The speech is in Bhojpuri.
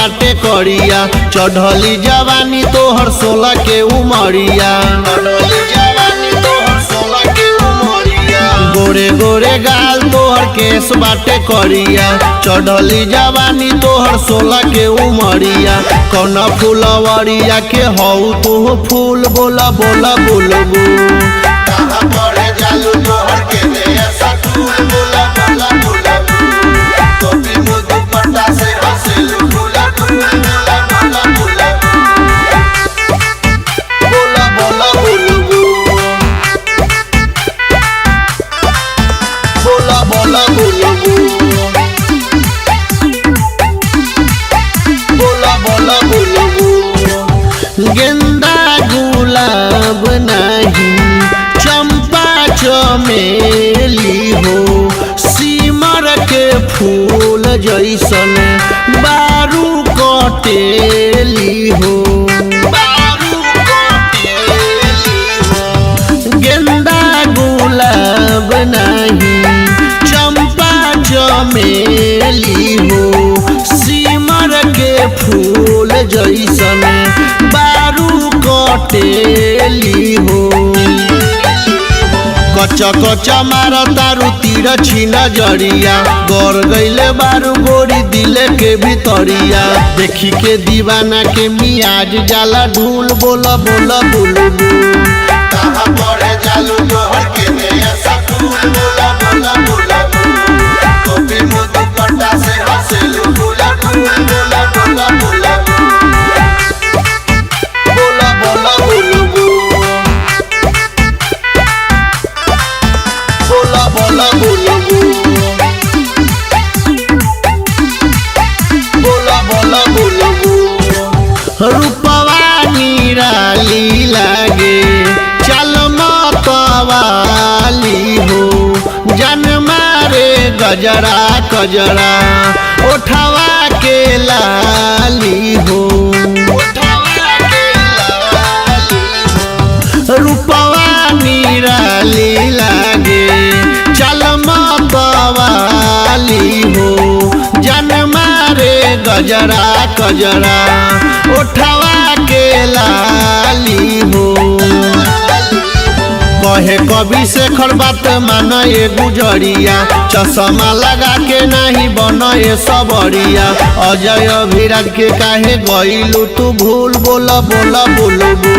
बाटे करिया चढ़ली जवानी तोहर 16 के उमरिया गोरे गोरे गाल तोहर केस बाटे करिया चढ़ली जवानी तोहर 16 के उमरिया कौन फुलवरिया के हऊ तू फूल बोला बोला बोलबू कहाँ पड़े जालू तोहर के ऐसा फूल बोला बोला बोलबू टोपी मुँह दुपट्टा से हंसेलू बोला बोला बोला बोलबू बोला बोला बोलबू बोला बोला बोलबू बोला बोला बोलबू गेंदा गुलाब नहीं चंपा चमेली हो सिमर के फूल जैसन बारू कटेली हो गेंदा गुलाब नहीं चंपा चमेली हो सिमर के फूल जैसन बारू कटेली हो कच्चा कच्चा मार तारू तीर छीन जरिया गौर गईले बारू गोरी दिले के भीतरिया देखी के दीवाना के मियाज जाला ढूल बोला बोला बोलबू कहाँ पड़े जालू तोहर के ऐसा फूल बोला बोला बोलबू टोपी मुँह दुपट्टा से हंसेलू बोला बोला बोला बोलबू बोला बोला बोलबू बोला बोला बोलबू बोला बोला बोलबू रूपवा निराली लागे चल मतवाली हो जन मारे गजरा कजरा उठवा के लाली हो रूपवा निराली लागे चल मतवाली हो जन मारे गजरा कजरा उठवा के लाली हो कहे कवि शेखर बात मान ये गुजरिया चश्मा लगा के नहीं बन ये सबरिया अजय अभिराज के काहे गईलू तू भूल बोला बोला बोलबू।